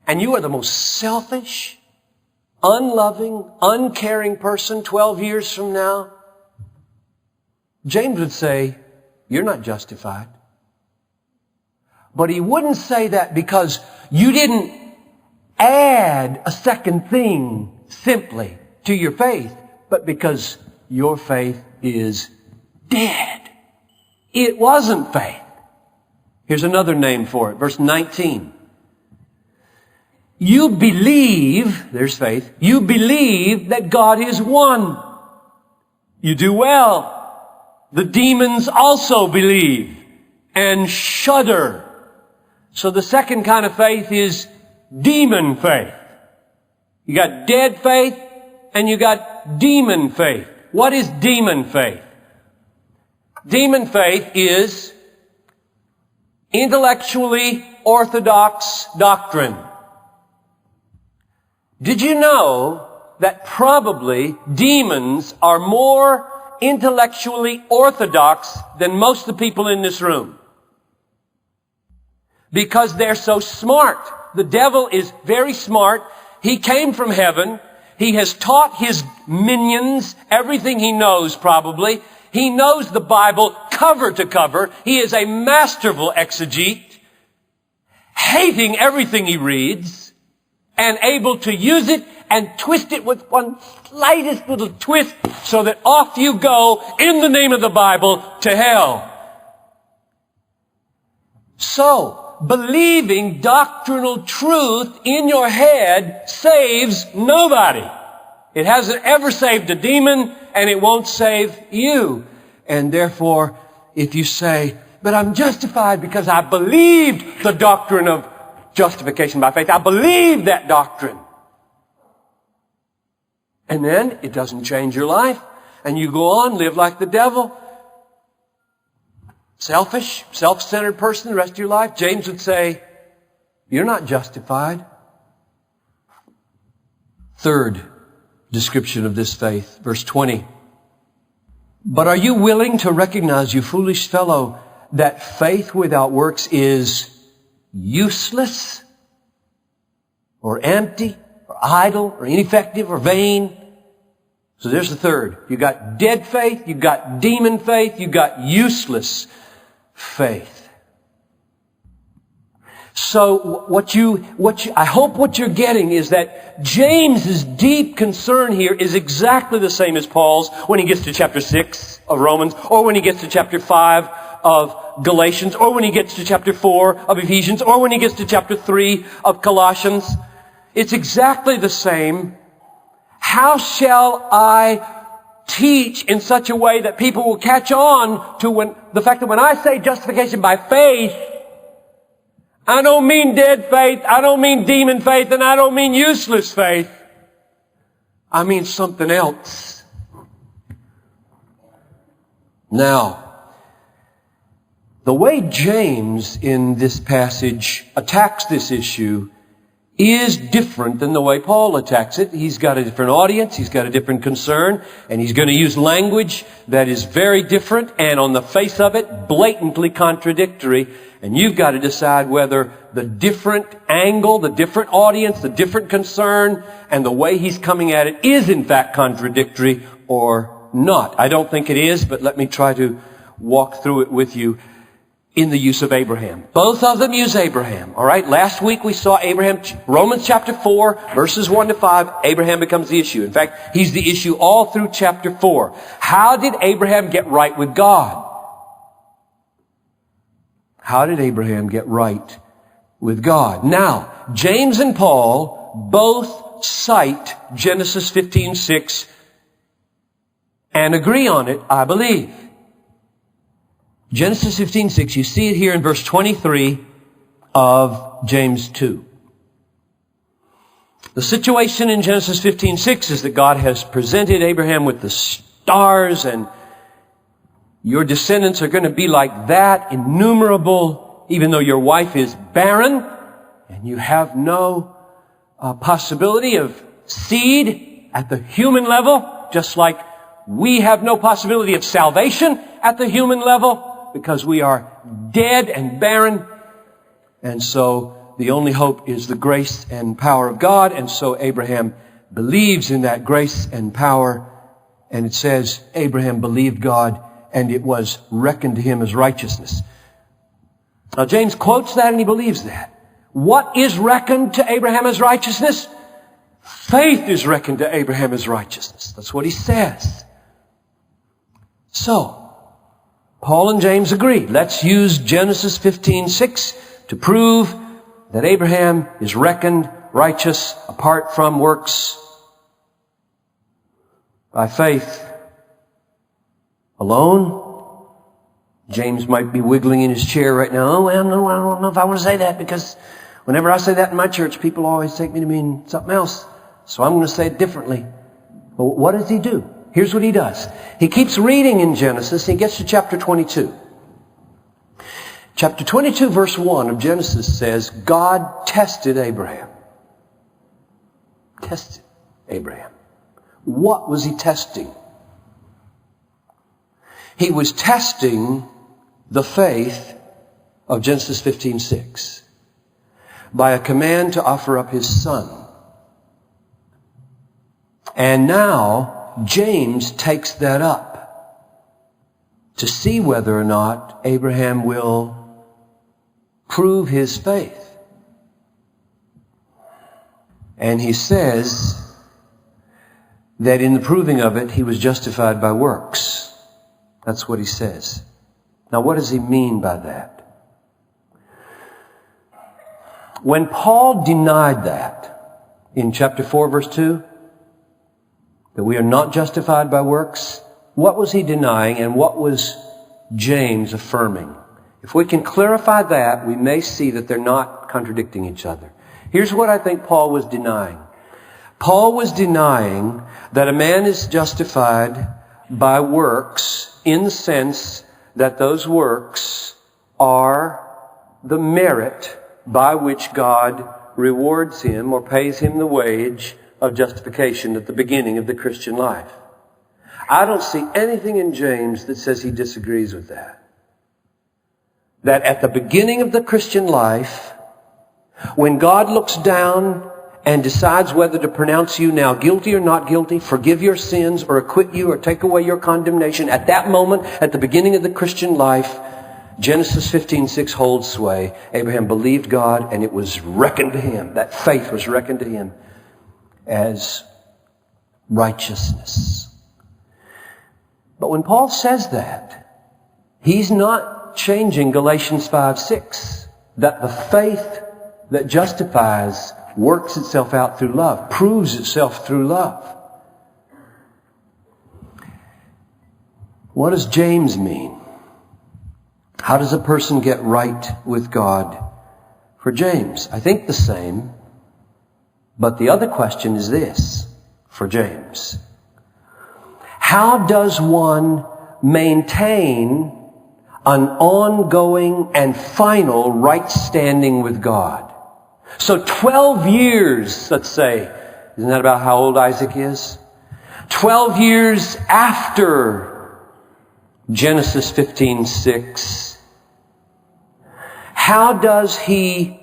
and you are the most selfish, unloving, uncaring person 12 years from now, James would say, you're not justified. But he wouldn't say that because you didn't add a second thing simply to your faith, but because your faith is dead. It wasn't faith. Here's another name for it. Verse 19. You believe, there's faith, you believe that God is one. You do well. The demons also believe and shudder. So the second kind of faith is demon faith. You got dead faith and you got demon faith. What is demon faith? Demon faith is intellectually orthodox doctrine. Did you know that probably demons are more intellectually orthodox than most of the people in this room? Because they're so smart. The devil is very smart. He came from heaven. He has taught his minions everything he knows probably. He knows the Bible cover to cover. He is a masterful exegete, hating everything he reads, and able to use it and twist it with one slightest little twist so that off you go in the name of the Bible to hell. So, believing doctrinal truth in your head saves nobody. It hasn't ever saved a demon, and it won't save you. And therefore, if you say, but I'm justified because I believed the doctrine of justification by faith. I believe that doctrine. And then it doesn't change your life. And you go on, live like the devil. Selfish, self-centered person the rest of your life. James would say, you're not justified. Third description of this faith, verse 20. But are you willing to recognize, you foolish fellow, that faith without works is useless or empty or idle or ineffective or vain? So there's the third. You got dead faith, you got demon faith, you got useless faith. So I hope what you're getting is that James's deep concern here is exactly the same as Paul's when he gets to chapter 6 of Romans, or when he gets to chapter 5 of Galatians, or when he gets to chapter 4 of Ephesians, or when he gets to chapter 3 of Colossians. It's exactly the same. How shall I teach in such a way that people will catch on to the fact that when I say justification by faith, I don't mean dead faith, I don't mean demon faith, and I don't mean useless faith. I mean something else. Now, the way James in this passage attacks this issue is different than the way Paul attacks it. He's got a different audience, he's got a different concern, and he's going to use language that is very different and on the face of it, blatantly contradictory. And you've got to decide whether the different angle, the different audience, the different concern, and the way he's coming at it is in fact contradictory or not. I don't think it is, but let me try to walk through it with you in the use of Abraham. Both of them use Abraham. All right. Last week we saw Abraham, Romans chapter 4, verses 1 to 5. Abraham becomes the issue. In fact, he's the issue all through chapter 4. How did Abraham get right with God? How did Abraham get right with God? Now, James and Paul both cite Genesis 15:6 and agree on it, I believe. Genesis 15:6, you see it here in verse 23 of James 2. The situation in Genesis 15:6 is that God has presented Abraham with the stars, and your descendants are going to be like that, innumerable, even though your wife is barren, and you have no possibility of seed at the human level, just like we have no possibility of salvation at the human level, because we are dead and barren. And so the only hope is the grace and power of God, and so Abraham believes in that grace and power. And it says, Abraham believed God, and it was reckoned to him as righteousness. Now, James quotes that, and he believes that. What is reckoned to Abraham as righteousness? Faith is reckoned to Abraham as righteousness. That's what he says. So, Paul and James agree. Let's use Genesis 15:6 to prove that Abraham is reckoned righteous apart from works by faith alone. James might be wiggling in his chair right now. Oh, well, no, I don't know if I want to say that, because whenever I say that in my church, people always take me to mean something else. So I'm going to say it differently. But what does he do? Here's what he does. He keeps reading in Genesis. He gets to chapter 22. Chapter 22, verse 1 of Genesis says, God tested Abraham. Tested Abraham. What was he testing? He was testing the faith of Genesis 15:6 by a command to offer up his son. And now James takes that up to see whether or not Abraham will prove his faith. And he says that in the proving of it, he was justified by works. That's what he says. Now, what does he mean by that? When Paul denied that in chapter 4, verse 2, that we are not justified by works, what was he denying and what was James affirming? If we can clarify that, we may see that they're not contradicting each other. Here's what I think Paul was denying. Paul was denying that a man is justified by works in the sense that those works are the merit by which God rewards him or pays him the wage of justification at the beginning of the Christian life. I don't see anything in James that says he disagrees with that. That at the beginning of the Christian life, when God looks down and decides whether to pronounce you now guilty or not guilty, forgive your sins or acquit you or take away your condemnation, at that moment, at the beginning of the Christian life, Genesis 15:6 holds sway. Abraham believed God, and it was reckoned to him. That faith was reckoned to him as righteousness. But when Paul says that, he's not changing Galatians 5:6, that the faith that justifies works itself out through love, proves itself through love. What does James mean? How does a person get right with God? For James, I think the same. But the other question is this, for James. How does one maintain an ongoing and final right standing with God? So 12 years, let's say, isn't that about how old Isaac is? 12 years after Genesis 15:6, how does he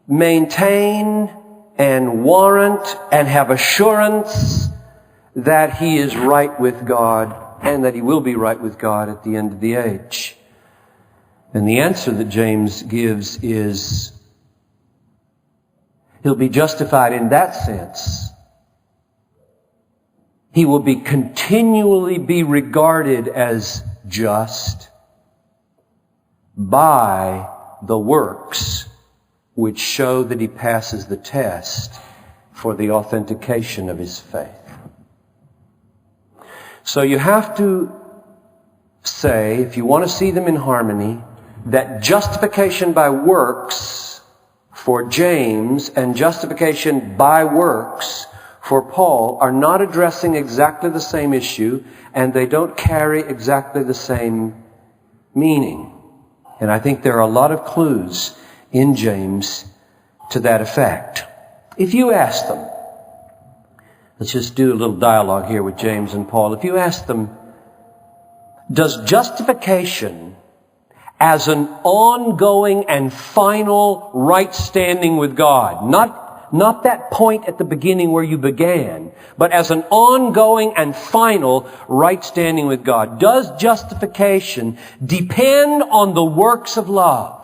maintain and warrant and have assurance that he is right with God and that he will be right with God at the end of the age? And the answer that James gives is he'll be justified in that sense. He will be continually be regarded as just by the works which show that he passes the test for the authentication of his faith. So you have to say, if you want to see them in harmony, that justification by works for James and justification by works for Paul are not addressing exactly the same issue, and they don't carry exactly the same meaning. And I think there are a lot of clues in James to that effect. If you ask them, let's just do a little dialogue here with James and Paul. If you ask them, does justification as an ongoing and final right standing with God. Not that point at the beginning where you began, but as an ongoing and final right standing with God. Does justification depend on the works of love?